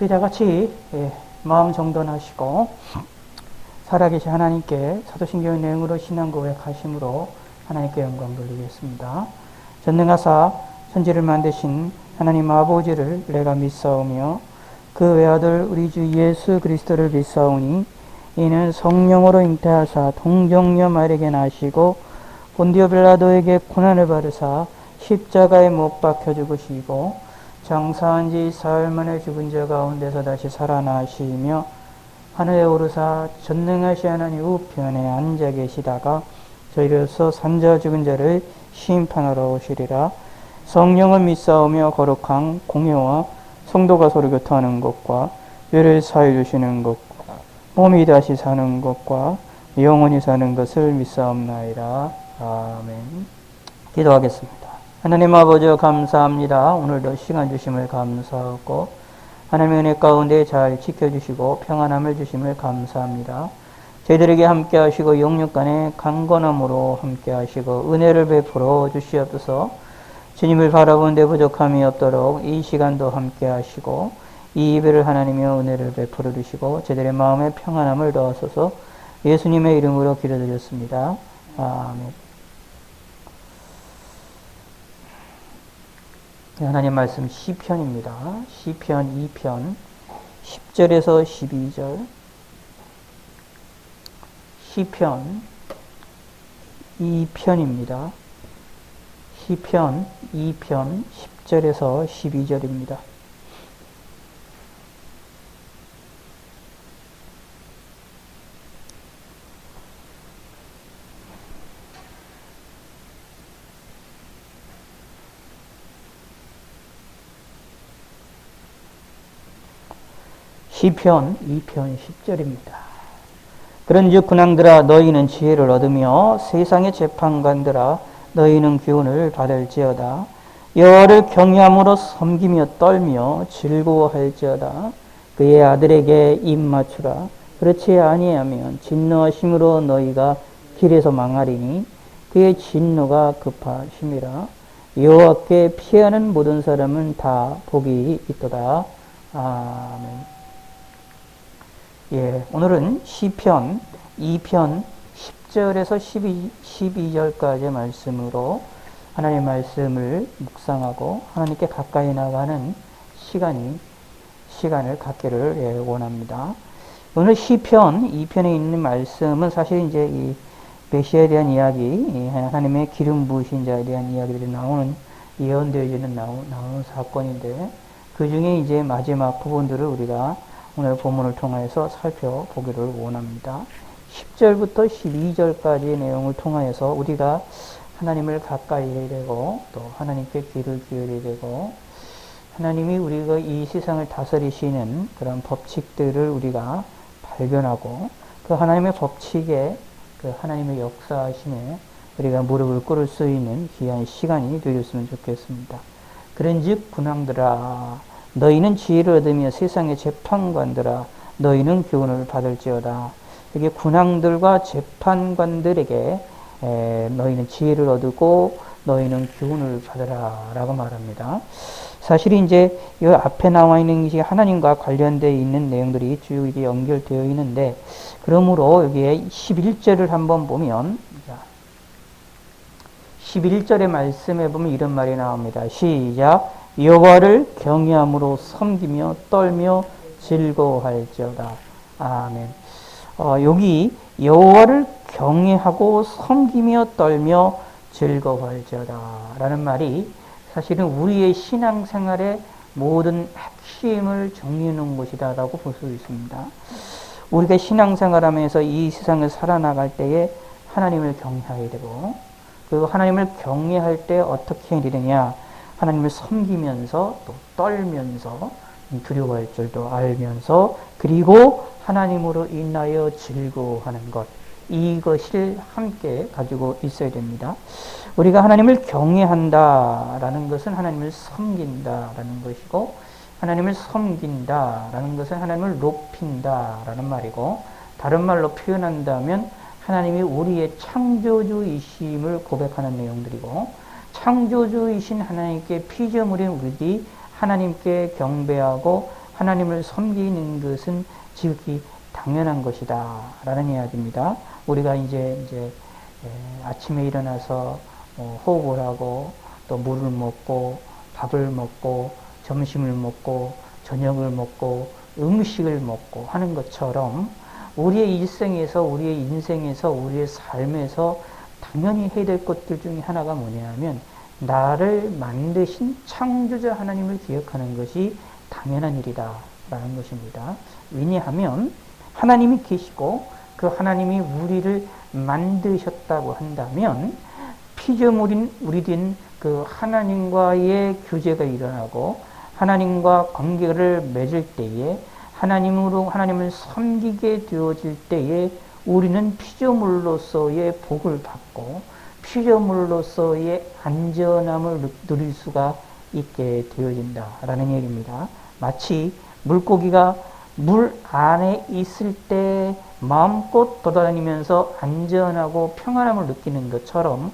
우리 다 같이 마음 정돈하시고 살아계신 하나님께 사도신경의 내용으로 신앙 고백하심으로 하나님께 영광 돌리겠습니다. 전능하사 천지를 만드신 하나님 아버지를 내가 믿사오며 그 외아들 우리 주 예수 그리스도를 믿사오니 이는 성령으로 잉태하사 동정녀 마리아에게 나시고 본디오 빌라도에게 고난을 받으사 십자가에 못 박혀 죽으시고 장사한 지 사흘 만에 죽은 자 가운데서 다시 살아나시며 하늘에 오르사 전능하신 하나님 우편에 앉아 계시다가 저희로서 산자 죽은 자를 심판하러 오시리라. 성령을 믿사오며 거룩한 공예와 성도가 서로 교통하는 것과 죄를 사해 주시는 것과 몸이 다시 사는 것과 영원히 사는 것을 믿사옵나이다. 아멘. 기도하겠습니다. 하나님 아버지 감사합니다. 오늘도 시간 주심을 감사하고 하나님의 은혜 가운데 잘 지켜주시고 평안함을 주심을 감사합니다. 저희들에게 함께 하시고 영육간의 강건함으로 함께 하시고 은혜를 베풀어 주시옵소서. 주님을 바라보는 데 부족함이 없도록 이 시간도 함께 하시고 이 예배를 하나님의 은혜를 베풀어 주시고 저희들의 마음에 평안함을 더하소서. 예수님의 이름으로 기도드렸습니다. 아멘. 하나님 말씀 시편입니다. 시편 2편 10절에서 12절. 시편 2편입니다. 시편 2편 10절에서 12절입니다. 시편 2편 10절입니다. 그런즉 군왕들아 너희는 지혜를 얻으며 세상의 재판관들아 너희는 교훈을 받을지어다. 여호와를 경외함으로 섬기며 떨며 즐거워할지어다. 그의 아들에게 입 맞추라. 그렇지 아니하면 진노하심으로 너희가 길에서 망하리니 그의 진노가 급하심이라. 여호와께 피하는 모든 사람은 다 복이 있도다. 아멘. 오늘은 시편 2편 10절에서 12절까지의 말씀으로 하나님의 말씀을 묵상하고 하나님께 가까이 나가는 시간을 갖기를 원합니다. 오늘 시편 2편에 있는 말씀은 사실 이제 이 메시아에 대한 이야기, 하나님의 기름 부으신 자에 대한 이야기들이 나오는 예언되어지는 나오는 사건인데 그 중에 이제 마지막 부분들을 우리가 오늘 본문을 통해서 살펴보기를 원합니다. 10절부터 12절까지의 내용을 통하여서 우리가 하나님을 가까이 해야 되고 또 하나님께 귀를 기울여야 되고 하나님이 우리가 이 세상을 다스리시는 그런 법칙들을 우리가 발견하고 그 하나님의 법칙에 그 하나님의 역사하심에 우리가 무릎을 꿇을 수 있는 귀한 시간이 되었으면 좋겠습니다. 그런즉 군왕들아 너희는 지혜를 얻으며 세상의 재판관들아 너희는 교훈을 받을지어다. 이게 군왕들과 재판관들에게 너희는 지혜를 얻고 너희는 교훈을 받으라 라고 말합니다. 사실 이제 이 앞에 나와 있는 것이 하나님과 관련되어 있는 내용들이 쭉 이제 연결되어 있는데 그러므로 여기에 11절을 한번 보면 11절의 말씀에 보면 이런 말이 나옵니다. 시작. 여호와를 경외함으로 섬기며 떨며 즐거워할지어다. 아멘. 여기 여호와를 경외하고 섬기며 떨며 즐거워할지어다 라는 말이 사실은 우리의 신앙생활의 모든 핵심을 정리해 놓은 것이다 라고 볼 수 있습니다. 우리가 신앙생활하면서 이 세상을 살아나갈 때에 하나님을 경외해야 되고 그 하나님을 경외할 때 어떻게 해야 되느냐 하나님을 섬기면서 또 떨면서 두려워할 줄도 알면서 그리고 하나님으로 인하여 즐거워하는 것 이것을 함께 가지고 있어야 됩니다. 우리가 하나님을 경외한다라는 것은 하나님을 섬긴다라는 것이고 하나님을 섬긴다라는 것은 하나님을 높인다라는 말이고 다른 말로 표현한다면 하나님이 우리의 창조주이심을 고백하는 내용들이고 창조주이신 하나님께 피조물인 우리들이 하나님께 경배하고 하나님을 섬기는 것은 지극히 당연한 것이다 라는 이야기입니다. 우리가 이제 아침에 일어나서 호흡을 하고 또 물을 먹고 밥을 먹고 점심을 먹고 저녁을 먹고 음식을 먹고 하는 것처럼 우리의 일생에서 우리의 인생에서 우리의 삶에서 당연히 해야 될 것들 중에 하나가 뭐냐면 나를 만드신 창조자 하나님을 기억하는 것이 당연한 일이다 라는 것입니다. 왜냐하면 하나님이 계시고 그 하나님이 우리를 만드셨다고 한다면 피조물인 우리 된 그 하나님과의 교제가 일어나고 하나님과 관계를 맺을 때에 하나님을 섬기게 되어질 때에 우리는 피조물로서의 복을 받고 피조물로서의 안전함을 누릴 수가 있게 되어진다라는 얘기입니다. 마치 물고기가 물 안에 있을 때 마음껏 돌아다니면서 안전하고 평안함을 느끼는 것처럼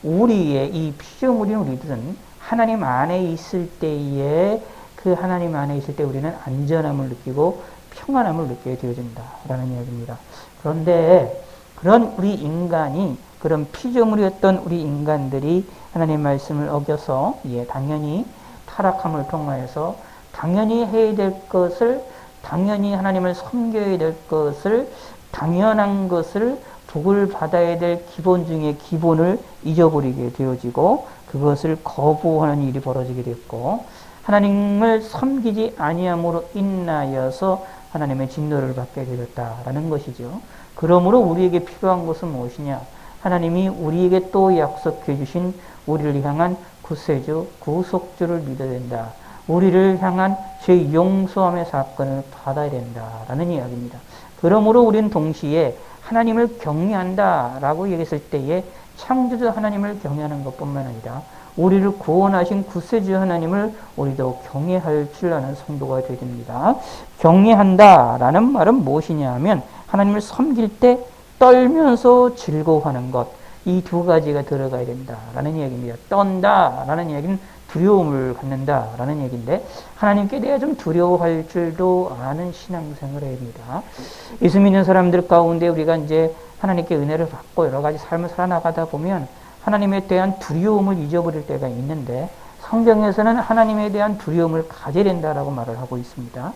우리의 이 피조물인 우리들은 하나님 안에 있을 때에 그 하나님 안에 있을 때 우리는 안전함을 느끼고 평안함을 느끼게 되어진다라는 이야기입니다. 그런데 그런 우리 인간이 그런 피조물이었던 우리 인간들이 하나님 말씀을 어겨서 당연히 타락함을 통하여서 당연히 해야 될 것을 당연히 하나님을 섬겨야 될 것을 당연한 것을 복을 받아야 될 기본 중에 기본을 잊어버리게 되어지고 그것을 거부하는 일이 벌어지게 됐고 하나님을 섬기지 아니함으로 인하여서 하나님의 진노를 받게 되었다라는 것이죠. 그러므로 우리에게 필요한 것은 무엇이냐? 하나님이 우리에게 또 약속해 주신 우리를 향한 구세주, 구속주를 믿어야 된다. 우리를 향한 죄 용서함의 사건을 받아야 된다라는 이야기입니다. 그러므로 우리는 동시에 하나님을 경외한다라고 얘기했을 때에 창조주 하나님을 경외하는 것뿐만 아니라 우리를 구원하신 구세주 하나님을 우리도 경외할 줄 아는 성도가 되어야 됩니다. 경외한다라는 말은 무엇이냐 하면 하나님을 섬길 때 떨면서 즐거워하는 것, 이 두 가지가 들어가야 된다라는 이야기입니다. 떤다라는 이야기는 두려움을 갖는다라는 얘기인데 하나님께 대해 좀 두려워할 줄도 아는 신앙생활을 해야 됩니다. 예수 믿는 사람들 가운데 우리가 이제 하나님께 은혜를 받고 여러 가지 삶을 살아나가다 보면 하나님에 대한 두려움을 잊어버릴 때가 있는데 성경에서는 하나님에 대한 두려움을 가져야 된다라고 말을 하고 있습니다.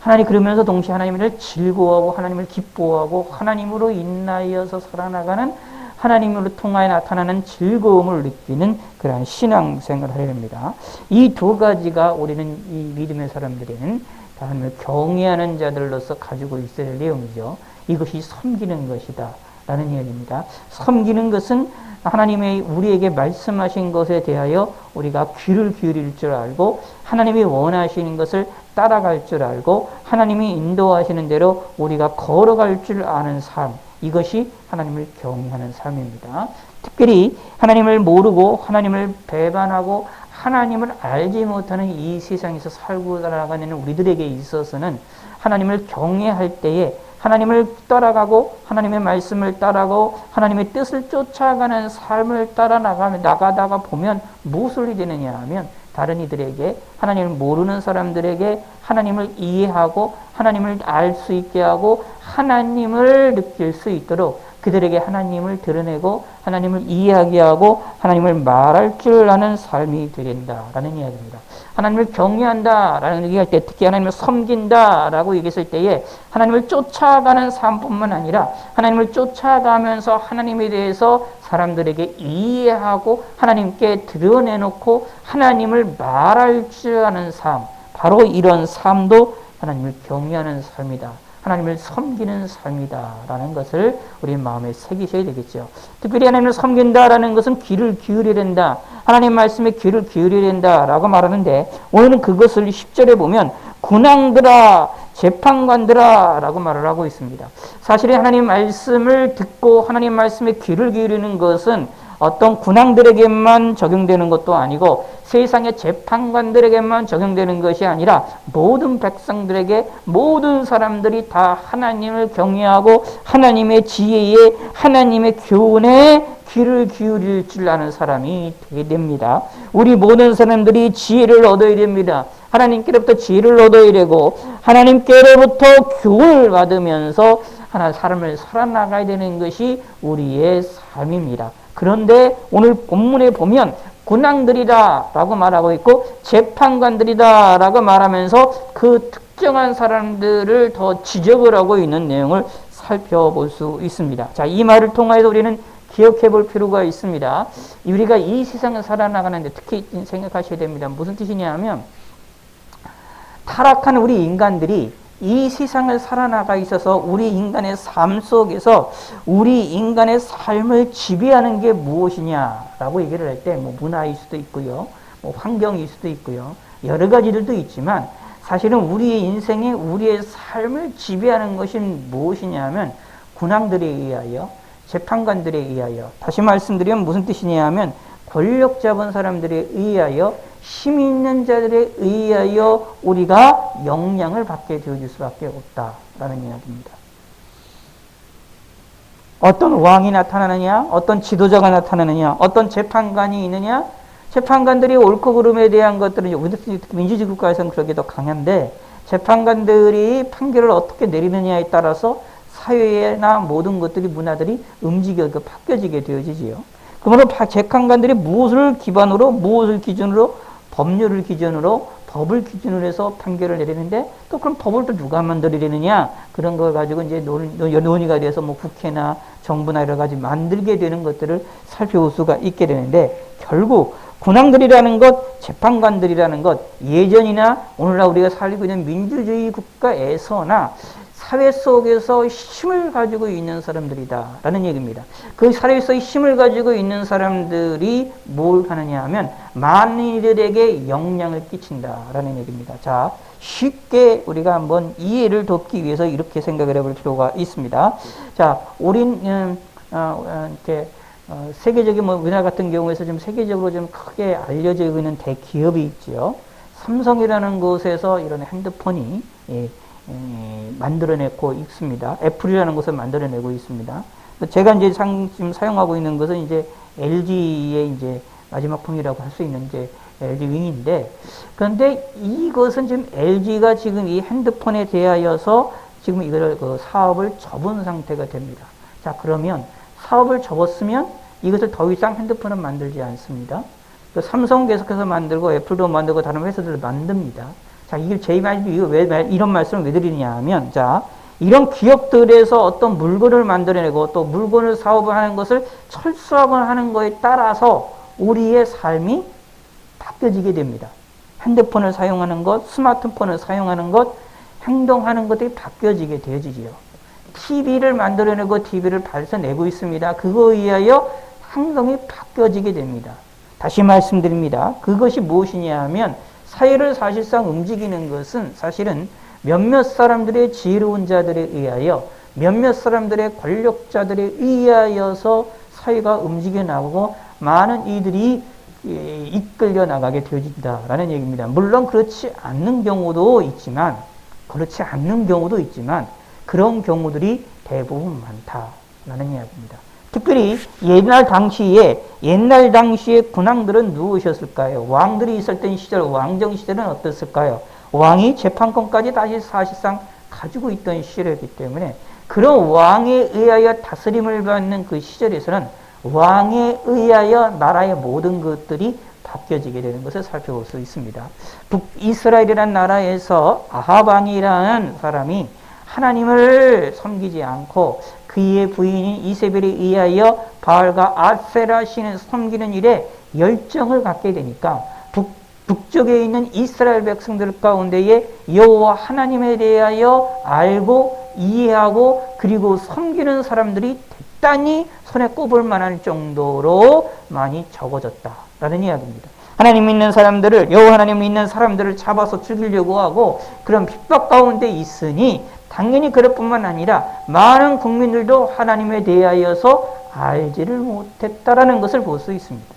하나님 그러면서 동시에 하나님을 즐거워하고 하나님을 기뻐하고 하나님으로 인하여서 살아나가는 하나님으로 통하여 나타나는 즐거움을 느끼는 그러한 신앙생활을 해야 됩니다. 이 두 가지가 우리는 이 믿음의 사람들에는 하나님을 경외하는 자들로서 가지고 있어야 할 내용이죠. 이것이 섬기는 것이다 라는 이야기입니다. 섬기는 것은 하나님의 우리에게 말씀하신 것에 대하여 우리가 귀를 기울일 줄 알고 하나님이 원하시는 것을 따라갈 줄 알고 하나님이 인도하시는 대로 우리가 걸어갈 줄 아는 삶, 이것이 하나님을 경외하는 삶입니다. 특별히 하나님을 모르고 하나님을 배반하고 하나님을 알지 못하는 이 세상에서 살고 살아가는 우리들에게 있어서는 하나님을 경외할 때에 하나님을 따라가고 하나님의 말씀을 따라가고 하나님의 뜻을 쫓아가는 삶을 따라 나가다가 보면 무엇을 되느냐 하면 다른 이들에게 하나님을 모르는 사람들에게 하나님을 이해하고 하나님을 알 수 있게 하고 하나님을 느낄 수 있도록 그들에게 하나님을 드러내고 하나님을 이해하게 하고 하나님을 말할 줄 아는 삶이 되된다라는 이야기입니다. 하나님을 경외한다라는 얘기할 때 특히 하나님을 섬긴다라고 얘기했을 때에 하나님을 쫓아가는 삶뿐만 아니라 하나님을 쫓아가면서 하나님에 대해서 사람들에게 이해하고 하나님께 드러내놓고 하나님을 말할 줄 아는 삶, 바로 이런 삶도 하나님을 경외하는 삶이다. 하나님을 섬기는 삶이다라는 것을 우리 마음에 새기셔야 되겠죠. 특별히 하나님을 섬긴다라는 것은 귀를 기울여야 된다. 하나님 말씀에 귀를 기울여야 된다라고 말하는데 오늘은 그것을 10절에 보면 군왕들아 재판관들아 라고 말을 하고 있습니다. 사실은 하나님 말씀을 듣고 하나님 말씀에 귀를 기울이는 것은 어떤 군왕들에게만 적용되는 것도 아니고 세상의 재판관들에게만 적용되는 것이 아니라 모든 백성들에게, 모든 사람들이 다 하나님을 경외하고 하나님의 지혜에, 하나님의 교훈에 귀를 기울일 줄 아는 사람이 되게 됩니다. 우리 모든 사람들이 지혜를 얻어야 됩니다. 하나님께로부터 지혜를 얻어야 되고 하나님께로부터 교훈을 받으면서 하나 사람을 살아나가야 되는 것이 우리의 삶입니다. 그런데 오늘 본문에 보면 군왕들이다 라고 말하고 있고 재판관들이다 라고 말하면서 그 특정한 사람들을 더 지적을 하고 있는 내용을 살펴볼 수 있습니다. 자, 이 말을 통해서 우리는 기억해 볼 필요가 있습니다. 우리가 이 세상을 살아나가는데 특히 생각하셔야 됩니다. 무슨 뜻이냐 하면 타락한 우리 인간들이 이 세상을 살아나가 있어서 우리 인간의 삶 속에서 우리 인간의 삶을 지배하는 게 무엇이냐라고 얘기를 할 때 뭐 문화일 수도 있고요, 뭐 환경일 수도 있고요, 여러 가지들도 있지만 사실은 우리의 인생에 우리의 삶을 지배하는 것이 무엇이냐 하면 군왕들에 의하여, 재판관들에 의하여, 다시 말씀드리면 무슨 뜻이냐 하면 권력 잡은 사람들에 의하여, 힘 있는 자들에 의하여 우리가 영향을 받게 되어질 수밖에 없다라는 이야기입니다. 어떤 왕이 나타나느냐, 어떤 지도자가 나타나느냐, 어떤 재판관이 있느냐, 재판관들이 옳고 그름에 대한 것들은 민주주의 국가에서는 그렇게 더 강한데 재판관들이 판결을 어떻게 내리느냐에 따라서 사회나 모든 것들이, 문화들이 바뀌어지게 되어지지요. 그러므로 재판관들이 무엇을 기반으로, 무엇을 기준으로, 법률을 기준으로, 법을 기준으로 해서 판결을 내리는데 또 그럼 법을 또 누가 만들어내느냐, 그런 걸 가지고 이제 논의가 돼서 뭐 국회나 정부나 여러 가지 만들게 되는 것들을 살펴볼 수가 있게 되는데, 결국 군왕들이라는 것, 재판관들이라는 것, 예전이나 오늘날 우리가 살고 있는 민주주의 국가에서나 사회 속에서 힘을 가지고 있는 사람들이다라는 얘기입니다. 그 사회에서 힘을 가지고 있는 사람들이 뭘 하느냐 하면 많은 이들에게 영향을 끼친다라는 얘기입니다. 자, 쉽게 우리가 한번 이해를 돕기 위해서 이렇게 생각을 해볼 필요가 있습니다. 자, 우리는 세계적인 우리나라 같은 경우에서 좀 세계적으로 좀 크게 알려져 있는 대기업이 있죠. 삼성이라는 곳에서 이런 핸드폰이 만들어내고 있습니다. 애플이라는 것을 만들어내고 있습니다. 제가 이제 지금 사용하고 있는 것은 이제 LG의 이제 마지막 품이라고 할 수 있는 이제 LG 윙인데, 그런데 이것은 지금 LG가 지금 이 핸드폰에 대하여서 지금 이걸 사업을 접은 상태가 됩니다. 자, 그러면 사업을 접었으면 이것을 더 이상 핸드폰은 만들지 않습니다. 삼성 계속해서 만들고 애플도 만들고 다른 회사들도 만듭니다. 자, 이게 이런 말씀을 왜 드리냐 하면, 자, 이런 기업들에서 어떤 물건을 만들어내고 또 물건을 사업을 하는 것을 철수하고 하는 것에 따라서 우리의 삶이 바뀌어지게 됩니다. 핸드폰을 사용하는 것, 스마트폰을 사용하는 것, 행동하는 것들이 바뀌어지게 되어지지요. TV를 만들어내고 TV를 발사내고 있습니다. 그거에 의하여 행동이 바뀌어지게 됩니다. 다시 말씀드립니다. 그것이 무엇이냐 하면 사회를 사실상 움직이는 것은 사실은 몇몇 사람들의 지혜로운 자들에 의하여, 몇몇 사람들의 권력자들에 의하여서 사회가 움직여 나가고 많은 이들이 이끌려 나가게 되어진다라는 얘기입니다. 물론 그렇지 않는 경우도 있지만 그런 경우들이 대부분 많다라는 이야기입니다. 특별히 옛날 당시에 군왕들은 누구셨을까요? 왕들이 있었던 시절, 왕정 시절은 어땠을까요? 왕이 재판권까지 다시 사실상 가지고 있던 시절이기 때문에 그런 왕에 의하여 다스림을 받는 그 시절에서는 왕에 의하여 나라의 모든 것들이 바뀌어지게 되는 것을 살펴볼 수 있습니다. 북이스라엘이라는 나라에서 아합 왕이라는 사람이 하나님을 섬기지 않고 그의 부인인 이세벨에 의하여 바알과 아세라 신을 섬기는 일에 열정을 갖게 되니까 북쪽에 있는 이스라엘 백성들 가운데에 여호와 하나님에 대하여 알고 이해하고 그리고 섬기는 사람들이 대단히 손에 꼽을 만할 정도로 많이 적어졌다라는 이야기입니다. 하나님 믿는 사람들을, 여호와 하나님 믿는 사람들을 잡아서 죽이려고 하고 그런 핍박 가운데 있으니 당연히 그럴 뿐만 아니라 많은 국민들도 하나님에 대하여서 알지를 못했다라는 것을 볼 수 있습니다.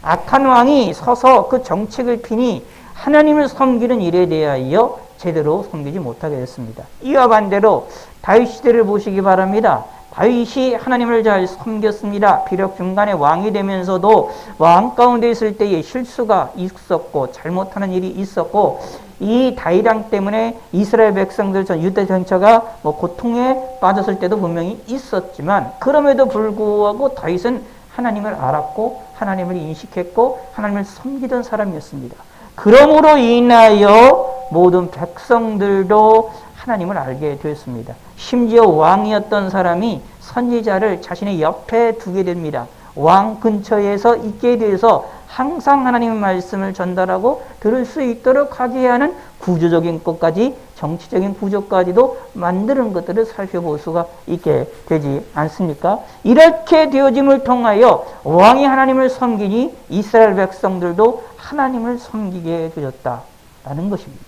악한 왕이 서서 그 정책을 피니 하나님을 섬기는 일에 대하여 제대로 섬기지 못하게 됐습니다. 이와 반대로 다윗 시대를 보시기 바랍니다. 다윗이 하나님을 잘 섬겼습니다. 비록 중간에 왕이 되면서도 왕 가운데 있을 때에 실수가 있었고 잘못하는 일이 있었고 이 다윗 왕 때문에 이스라엘 백성들 전 유대 전체가 고통에 빠졌을 때도 분명히 있었지만 그럼에도 불구하고 다윗은 하나님을 알았고 하나님을 인식했고 하나님을 섬기던 사람이었습니다. 그러므로 인하여 모든 백성들도 하나님을 알게 되었습니다. 심지어 왕이었던 사람이 선지자를 자신의 옆에 두게 됩니다. 왕 근처에서 있게 돼서 항상 하나님의 말씀을 전달하고 들을 수 있도록 하게 하는 구조적인 것까지 정치적인 구조까지도 만드는 것들을 살펴볼 수가 있게 되지 않습니까? 이렇게 되어짐을 통하여 왕이 하나님을 섬기니 이스라엘 백성들도 하나님을 섬기게 되었다라는 것입니다.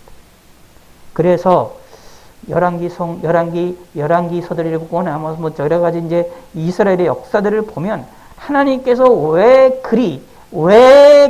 그래서 열왕기서들을 보거나 여러 가지 이제 이스라엘의 역사들을 보면 하나님께서 왜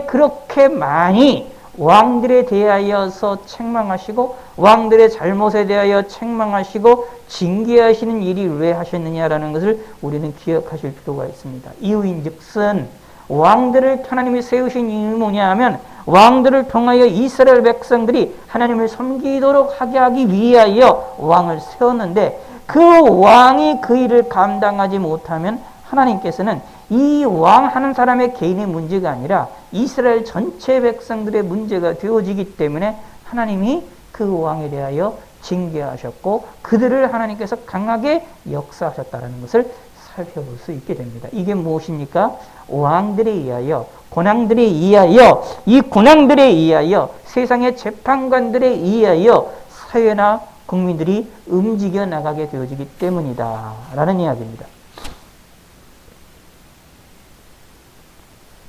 그렇게 많이 왕들에 대하여서 책망하시고 왕들의 잘못에 대하여 책망하시고 징계하시는 일이 왜 하셨느냐라는 것을 우리는 기억하실 필요가 있습니다. 이유인즉슨 왕들을 하나님이 세우신 이유는 뭐냐 하면 왕들을 통하여 이스라엘 백성들이 하나님을 섬기도록 하게 하기 위하여 왕을 세웠는데 그 왕이 그 일을 감당하지 못하면 하나님께서는 이 왕 하는 사람의 개인의 문제가 아니라 이스라엘 전체 백성들의 문제가 되어지기 때문에 하나님이 그 왕에 대하여 징계하셨고 그들을 하나님께서 강하게 역사하셨다는 것을 살펴볼 수 있게 됩니다. 이게 무엇입니까? 왕들에 의하여 고난들에 의하여 이 고난들에 의하여 세상의 재판관들에 의하여 사회나 국민들이 움직여 나가게 되어지기 때문이다 라는 이야기입니다.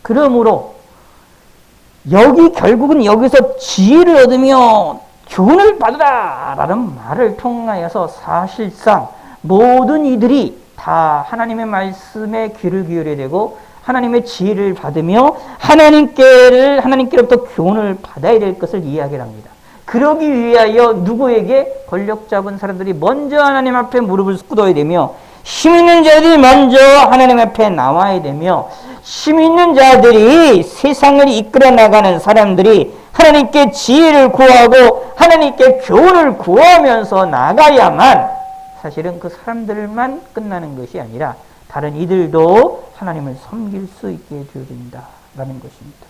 그러므로 결국은 여기서 지혜를 얻으며 교훈을 받으라 라는 말을 통하여서 사실상 모든 이들이 다 하나님의 말씀에 귀를 기울여야 되고 하나님의 지혜를 받으며 하나님께로부터 교훈을 받아야 될 것을 이야기를 합니다. 그러기 위하여 누구에게 권력 잡은 사람들이 먼저 하나님 앞에 무릎을 꿇어야 되며 힘 있는 자들이 먼저 하나님 앞에 나와야 되며 힘 있는 자들이 세상을 이끌어 나가는 사람들이 하나님께 지혜를 구하고 하나님께 교훈을 구하면서 나가야만 사실은 그 사람들만 끝나는 것이 아니라 다른 이들도 하나님을 섬길 수 있게 되어진다라는 것입니다.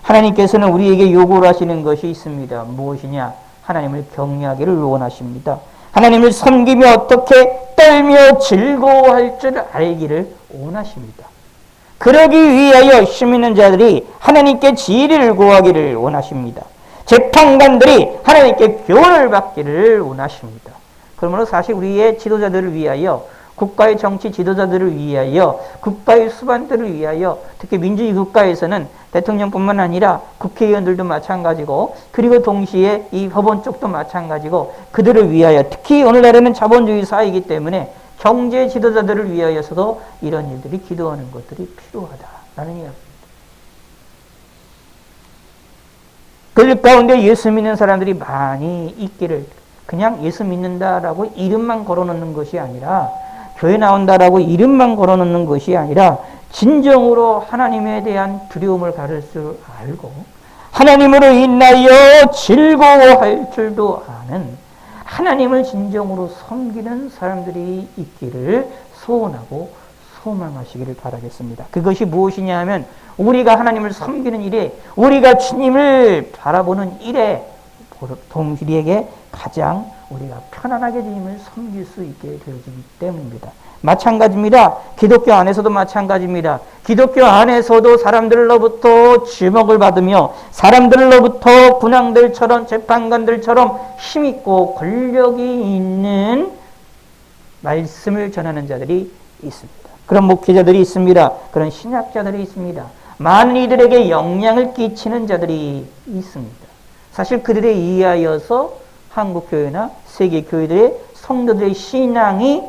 하나님께서는 우리에게 요구를 하시는 것이 있습니다. 무엇이냐? 하나님을 경외하기를 원하십니다. 하나님을 섬기며 어떻게 떨며 즐거워할 줄 알기를 원하십니다. 그러기 위하여 힘 있는 자들이 하나님께 지혜를 구하기를 원하십니다. 재판관들이 하나님께 교훈을 받기를 원하십니다. 그러므로 사실 우리의 지도자들을 위하여 국가의 정치 지도자들을 위하여 국가의 수반들을 위하여 특히 민주주의 국가에서는 대통령뿐만 아니라 국회의원들도 마찬가지고 그리고 동시에 이 법원 쪽도 마찬가지고 그들을 위하여 특히 오늘날에는 자본주의 사회이기 때문에 경제 지도자들을 위하여서도 이런 일들이 기도하는 것들이 필요하다라는 이야기입니다. 그 가운데 예수 믿는 사람들이 많이 있기를 그냥 예수 믿는다라고 이름만 걸어놓는 것이 아니라 교회 나온다라고 이름만 걸어놓는 것이 아니라 진정으로 하나님에 대한 두려움을 가질 줄 알고 하나님으로 인하여 즐거워할 줄도 아는 하나님을 진정으로 섬기는 사람들이 있기를 소원하고 소망하시기를 바라겠습니다. 그것이 무엇이냐 하면 우리가 하나님을 섬기는 일에 우리가 주님을 바라보는 일에 동시리에게 가장 우리가 편안하게 주님을 섬길 수 있게 되어지기 때문입니다. 마찬가지입니다. 기독교 안에서도 마찬가지입니다. 기독교 안에서도 사람들로부터 주목을 받으며 사람들로부터 군왕들처럼 재판관들처럼 힘있고 권력이 있는 말씀을 전하는 자들이 있습니다. 그런 목회자들이 있습니다. 그런 신학자들이 있습니다. 많은 이들에게 영향을 끼치는 자들이 있습니다. 사실 그들에 의하여서 한국교회나 세계교회들의 성도들의 신앙이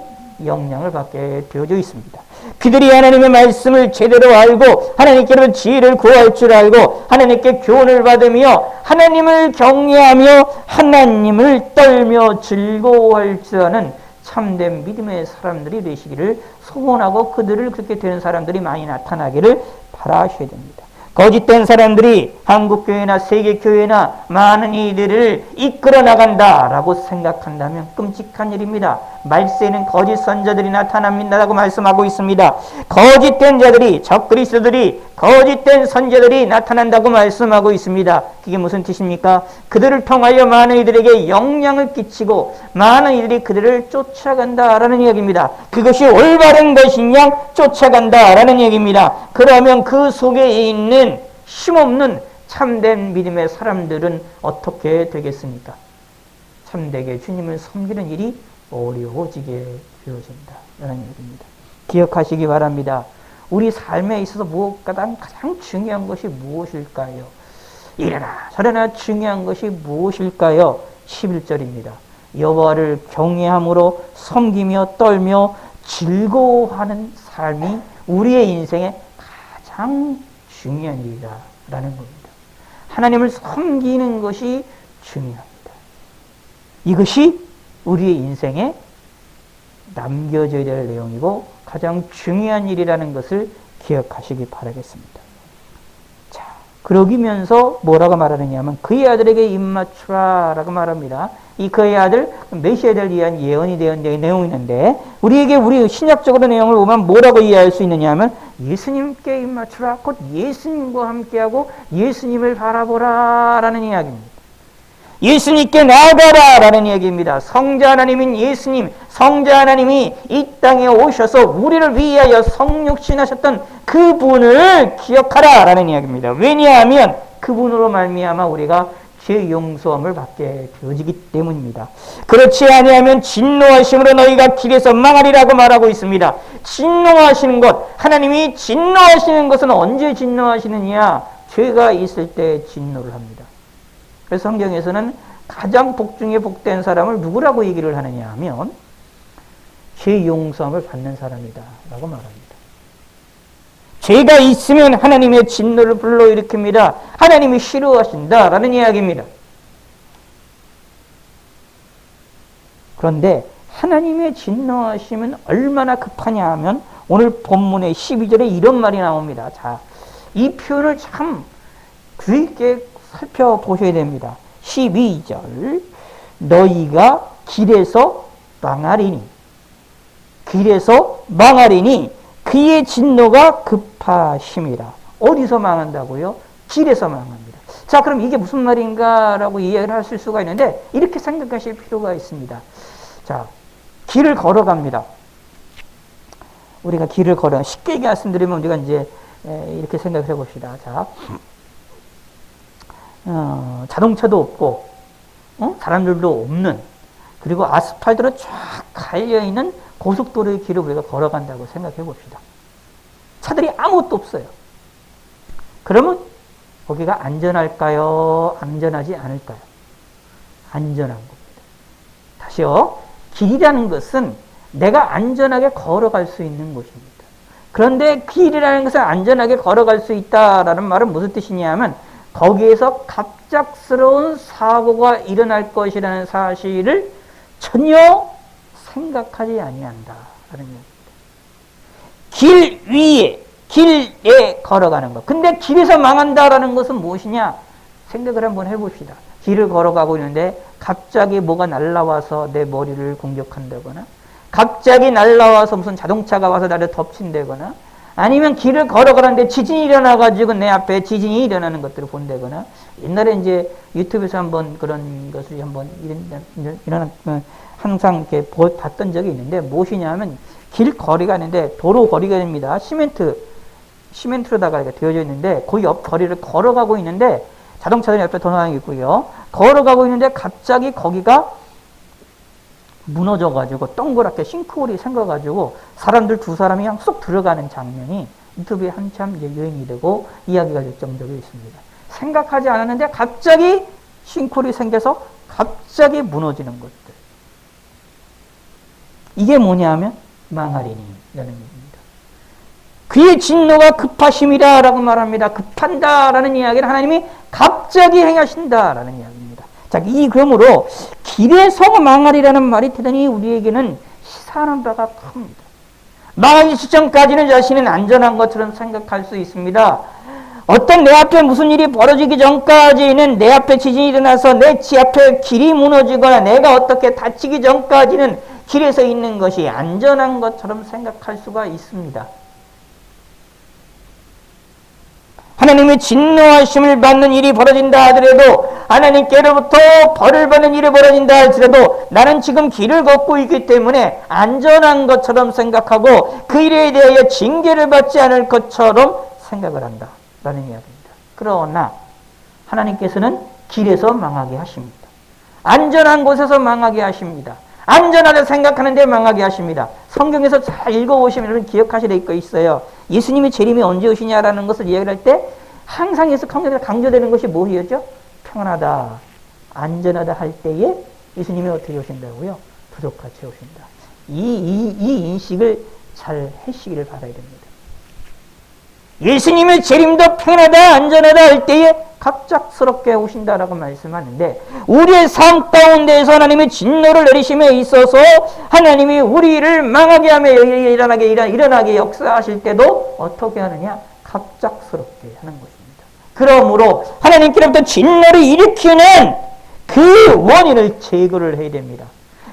영향을 받게 되어져 있습니다. 그들이 하나님의 말씀을 제대로 알고 하나님께로 지혜를 구할 줄 알고 하나님께 교훈을 받으며 하나님을 경외하며 하나님을 떨며 즐거워할 줄 아는 참된 믿음의 사람들이 되시기를 소원하고 그들을 그렇게 되는 사람들이 많이 나타나기를 바라셔야 됩니다. 거짓된 사람들이 한국교회나 세계교회나 많은 이들을 이끌어 나간다라고 생각한다면 끔찍한 일입니다. 말세에는 거짓 선자들이 나타납니다라고 말씀하고 있습니다. 거짓된 자들이, 적그리스도들이, 거짓된 선자들이 나타난다고 말씀하고 있습니다. 그게 무슨 뜻입니까? 그들을 통하여 많은 이들에게 영향을 끼치고 많은 이들이 그들을 쫓아간다라는 이야기입니다. 그것이 올바른 것이냐 쫓아간다라는 얘기입니다. 그러면 그 속에 있는 힘없는 참된 믿음의 사람들은 어떻게 되겠습니까? 참되게 주님을 섬기는 일이 어려워지게 되어진다 라는 얘기입니다. 기억하시기 바랍니다. 우리 삶에 있어서 가장 중요한 것이 무엇일까요? 이래나 저래나 중요한 것이 무엇일까요? 11절입니다. 여호와를 경외함으로 섬기며 떨며 즐거워하는 삶이 우리의 인생에 가장 중요한 일이다 라는 겁니다. 하나님을 섬기는 것이 중요합니다. 이것이 우리의 인생에 남겨져야 될 내용이고 가장 중요한 일이라는 것을 기억하시기 바라겠습니다. 자, 그러기면서 뭐라고 말하느냐면 그의 아들에게 입맞추라 라고 말합니다. 이 그의 아들 메시아에 대한 예언이 되는 내용이 있는데 우리 신약적으로 내용을 보면 뭐라고 이해할 수 있느냐 하면 예수님께 입맞추라, 곧 예수님과 함께하고 예수님을 바라보라 라는 이야기입니다. 예수님께 나아가라 라는 얘기입니다. 성자 하나님인 예수님, 성자 하나님이 이 땅에 오셔서 우리를 위하여 성육신하셨던 그분을 기억하라 라는 이야기입니다. 왜냐하면 그분으로 말미암아 우리가 죄 용서함을 받게 되어지기 때문입니다. 그렇지 아니하면 진노하심으로 너희가 길에서 망하리라고 말하고 있습니다. 진노하시는 것, 하나님이 진노하시는 것은 언제 진노하시느냐? 죄가 있을 때 진노를 합니다. 그래서 성경에서는 가장 복 중에 복된 사람을 누구라고 얘기를 하느냐 하면 죄 용서함을 받는 사람이다 라고 말합니다. 죄가 있으면 하나님의 진노를 불러일으킵니다. 하나님이 싫어하신다 라는 이야기입니다. 그런데 하나님의 진노하심은 얼마나 급하냐 하면 오늘 본문의 12절에 이런 말이 나옵니다. 자, 이 표현을 참 주의 있게 살펴보셔야 됩니다. 12절 너희가 길에서 망하리니 그의 진노가 급하심이라. 어디서 망한다고요? 길에서 망합니다. 자, 그럼 이게 무슨 말인가 라고 이해를 하실 수가 있는데 이렇게 생각하실 필요가 있습니다. 자, 길을 걸어갑니다. 우리가 길을 걸어 쉽게 말씀드리면 우리가 이제 이렇게 생각을 해봅시다. 자, 자동차도 없고 사람들도 없는, 그리고 아스팔트로 쫙 갈려있는 고속도로의 길을 우리가 걸어간다고 생각해 봅시다. 차들이 아무것도 없어요. 그러면 거기가 안전할까요? 안전하지 않을까요? 안전한 겁니다. 다시요. 길이라는 것은 내가 안전하게 걸어갈 수 있는 곳입니다. 그런데 길이라는 것은 안전하게 걸어갈 수 있다라는 말은 무슨 뜻이냐면 거기에서 갑작스러운 사고가 일어날 것이라는 사실을 전혀 생각하지 아니한다라는 얘기입니다. 길에 걸어가는 것. 근데 길에서 망한다라는 것은 무엇이냐? 생각을 한번 해봅시다. 길을 걸어가고 있는데 갑자기 뭐가 날라와서 내 머리를 공격한다거나, 갑자기 날라와서 무슨 자동차가 와서 나를 덮친다거나, 아니면 길을 걸어가는데 지진이 일어나가지고 내 앞에 지진이 일어나는 것들을 본다거나. 옛날에 이제 유튜브에서 한번 그런 것을 한번 항상 이렇게 봤던 적이 있는데 무엇이냐 하면 길거리가 있는데 도로 거리가 됩니다. 시멘트로다가 되어져 있는데 그 옆 거리를 걸어가고 있는데 자동차들이 옆에 도로가 있고요. 걸어가고 있는데 갑자기 거기가 무너져가지고 동그랗게 싱크홀이 생겨가지고 사람들 두 사람이 그냥 쏙 들어가는 장면이 유튜브에 한참 이제 유행이 되고 이야기가 될 정도로 있습니다. 생각하지 않았는데 갑자기 싱크홀이 생겨서 갑자기 무너지는 것들. 이게 뭐냐 하면 망하리니 라는 얘기입니다. 그의 진노가 급하심이다라고 말합니다. 급한다라는 이야기를 하나님이 갑자기 행하신다라는 이야기입니다. 자, 그러므로 길에서 망하리라는 말이 대단히 우리에게는 시사하는 바가 큽니다. 망하기 직전까지는 자신은 안전한 것처럼 생각할 수 있습니다. 어떤 내 앞에 무슨 일이 벌어지기 전까지는, 내 앞에 지진이 일어나서 내 앞에 길이 무너지거나 내가 어떻게 다치기 전까지는 길에서 있는 것이 안전한 것처럼 생각할 수가 있습니다. 하나님의 진노하심을 받는 일이 벌어진다 하더라도, 하나님께로부터 벌을 받는 일이 벌어진다 할지라도 나는 지금 길을 걷고 있기 때문에 안전한 것처럼 생각하고 그 일에 대하여 징계를 받지 않을 것처럼 생각을 한다 라는 이야기입니다. 그러나 하나님께서는 길에서 망하게 하십니다. 안전한 곳에서 망하게 하십니다. 안전하다 생각하는데 망하게 하십니다. 성경에서 잘 읽어보시면 기억하실 거 있어요. 예수님이 재림이 언제 오시냐라는 것을 이야기할 때 항상 예수 성경에서 강조되는 것이 무엇이었죠? 평안하다, 안전하다 할 때에 예수님이 어떻게 오신다고요? 부족같이 오신다. 이 인식을 잘 하시기를 바라야 됩니다. 예수님의 재림도 평안하다, 안전하다 할 때에 갑작스럽게 오신다라고 말씀하는데, 우리의 삶 가운데에서 하나님의 진노를 내리심에 있어서 하나님이 우리를 망하게 하며 일어나게 역사하실 때도 어떻게 하느냐? 갑작스럽게 하는 것입니다. 그러므로 하나님께로부터 진노를 일으키는 그 원인을 제거를 해야 됩니다.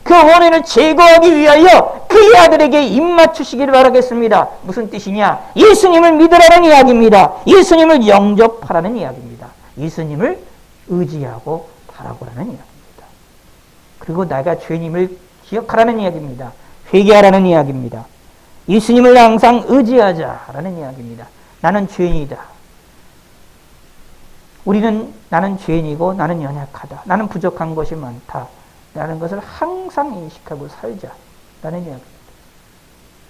그 원인을 제거하기 위하여 그의 아들에게 입맞추시기를 바라겠습니다. 무슨 뜻이냐? 예수님을 믿으라는 이야기입니다. 예수님을 영접하라는 이야기입니다. 예수님을 의지하고 바라보라는 이야기입니다. 그리고 내가 죄인임을 기억하라는 이야기입니다. 회개하라는 이야기입니다. 예수님을 항상 의지하자라는 이야기입니다. 나는 죄인이다. 나는 죄인이고 나는 연약하다. 나는 부족한 것이 많다. 라는 것을 항상 인식하고 살자라는 이야기입니다.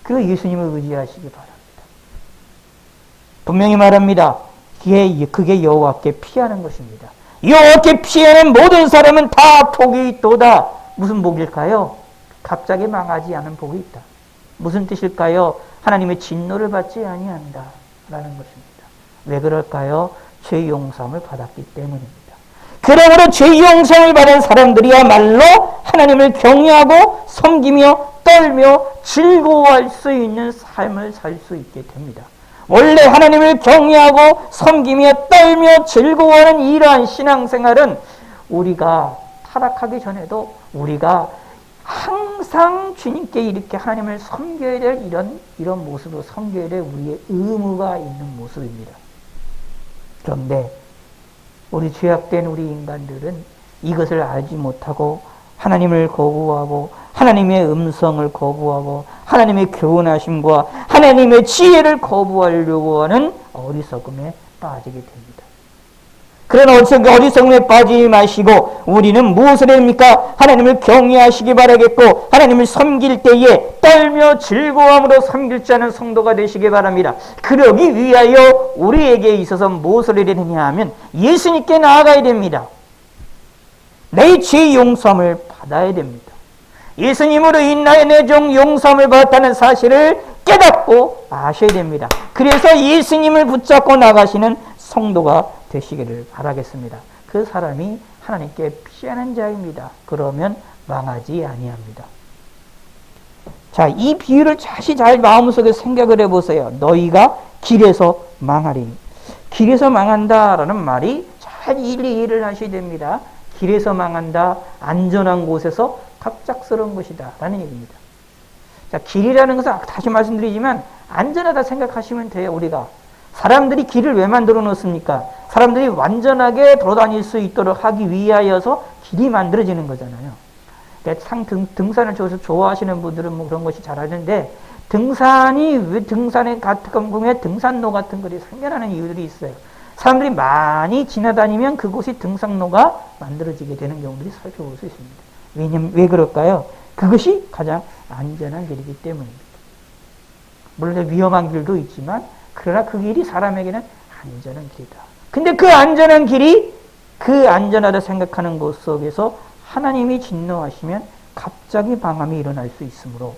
그 예수님을 의지하시기 바랍니다. 분명히 말합니다. 그게 여호와께 피하는 것입니다. 여호와께 피하는 모든 사람은 다 복이 있도다. 무슨 복일까요? 갑자기 망하지 않은 복이 있다. 무슨 뜻일까요? 하나님의 진노를 받지 아니한다 라는 것입니다. 왜 그럴까요? 죄 용서함을 받았기 때문입니다. 그러므로 죄 용서를 받은 사람들이야말로 하나님을 경외하고 섬기며 떨며 즐거워할 수 있는 삶을 살 수 있게 됩니다. 원래 하나님을 경외하고 섬기며 떨며 즐거워하는 이러한 신앙생활은 우리가 타락하기 전에도 우리가 항상 주님께 이렇게 하나님을 섬겨야 될 이런 모습으로 섬겨야 될 우리의 의무가 있는 모습입니다. 그런데 우리 죄악된 우리 인간들은 이것을 알지 못하고 하나님을 거부하고 하나님의 음성을 거부하고 하나님의 교훈하심과 하나님의 지혜를 거부하려고 하는 어리석음에 빠지게 됩니다. 그런 어리석음에 빠지지 마시고 우리는 무엇을 해야 합니까? 하나님을 경외하시기 바라겠고 하나님을 섬길 때에 떨며 즐거움으로 섬길 줄 아는 성도가 되시기 바랍니다. 그러기 위하여 우리에게 있어서 무엇을 해야 되느냐 하면 예수님께 나아가야 됩니다. 내 죄 용서함을 받아야 됩니다. 예수님으로 인하여 내 종 용서함을 받았다는 사실을 깨닫고 아셔야 됩니다. 그래서 예수님을 붙잡고 나가시는 성도가 되시기를 바라겠습니다. 그 사람이 하나님께 피하는 자입니다. 그러면 망하지 아니합니다. 자, 이 비유를 다시 잘 마음속에 생각을 해보세요. 너희가 길에서 망하리니. 길에서 망한다라는 말이 잘 이해를 하셔야 됩니다. 길에서 망한다, 안전한 곳에서 갑작스러운 것이다 라는 얘기입니다. 자, 길이라는 것은 다시 말씀드리지만 안전하다 생각하시면 돼요. 우리가 사람들이 길을 왜 만들어 놓습니까? 사람들이 완전하게 돌아다닐 수 있도록 하기 위하여서 길이 만들어지는 거잖아요. 등산을 좋아하시는 분들은 뭐 그런 것이 잘 아는데, 등산에 같은 공에 등산로 같은 것이 생겨나는 이유들이 있어요. 사람들이 많이 지나다니면 그곳이 등산로가 만들어지게 되는 경우들이 살펴볼 수 있습니다. 왜 그럴까요? 그것이 가장 안전한 길이기 때문입니다. 물론 위험한 길도 있지만 그러나 그 길이 사람에게는 안전한 길이다. 근데 그 안전한 길이 그 안전하다 생각하는 곳 속에서 하나님이 진노하시면 갑자기 방함이 일어날 수 있으므로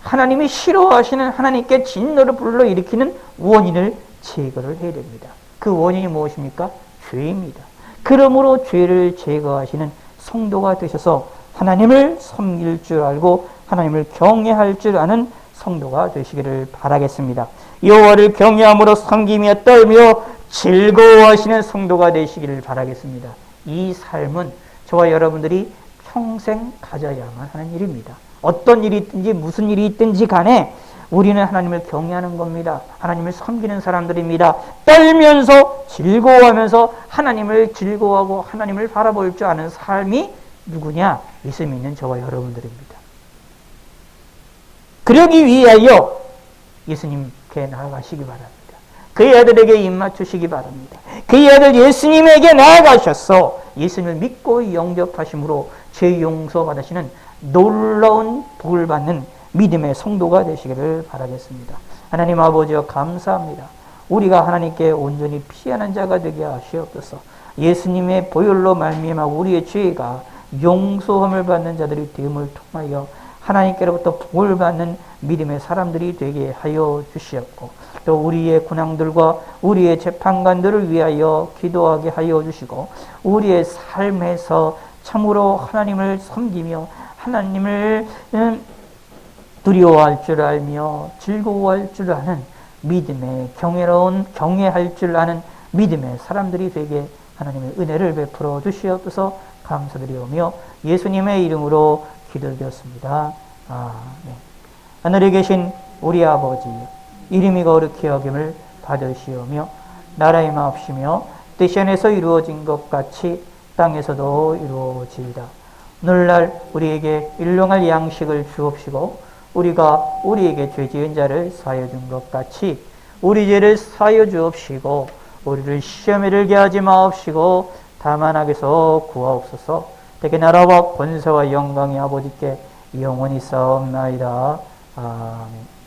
하나님이 싫어하시는 하나님께 진노를 불러일으키는 원인을 제거를 해야 됩니다. 그 원인이 무엇입니까? 죄입니다. 그러므로 죄를 제거하시는 성도가 되셔서 하나님을 섬길 줄 알고 하나님을 경외할 줄 아는 성도가 되시기를 바라겠습니다. 여호와를 경외함으로 섬기며 떨며 즐거워하시는 성도가 되시기를 바라겠습니다. 이 삶은 저와 여러분들이 평생 가져야만 하는 일입니다. 어떤 일이 있든지 무슨 일이 있든지 간에 우리는 하나님을 경외하는 겁니다. 하나님을 섬기는 사람들입니다. 떨면서 즐거워하면서 하나님을 즐거워하고 하나님을 바라볼 줄 아는 삶이 누구냐? 예수 믿는 저와 여러분들입니다. 그러기 위하여 예수님께 나아가시기 바랍니다. 그의 아들에게 입맞추시기 바랍니다. 그의 아들 예수님에게 나아가셔서 예수님을 믿고 영접하심으로 죄 용서받으시는 놀라운 복을 받는 믿음의 성도가 되시기를 바라겠습니다. 하나님 아버지여 감사합니다. 우리가 하나님께 온전히 피하는 자가 되게 하시옵소서. 예수님의 보혈로 말미암아 우리의 죄가 용서함을 받는 자들이 됨을 통하여 하나님께로부터 복을 받는 믿음의 사람들이 되게 하여 주시옵고 또 우리의 군왕들과 우리의 재판관들을 위하여 기도하게 하여 주시고 우리의 삶에서 참으로 하나님을 섬기며 하나님을 두려워할 줄 알며 즐거워할 줄 아는 믿음의 경외할 줄 아는 믿음의 사람들이 되게 하나님의 은혜를 베풀어 주시옵소서. 감사드리오며 예수님의 이름으로 기도드렸습니다. 아멘. 하늘에 계신 우리 아버지 이름이 거룩히 여김을 받으시오며 나라의 마옵시며 뜻이 안에서 이루어진 것 같이 땅에서도 이루어지이다. 오늘날 우리에게 일용할 양식을 주옵시고 우리가 우리에게 죄 지은 자를 사하여 준 것 같이 우리 죄를 사하여 주옵시고 우리를 시험에 들게 하지 마옵시고 다만 악에서 구하옵소서. 대개 나라와 권세와 영광이 아버지께 영원히 싸움나이다. 아멘.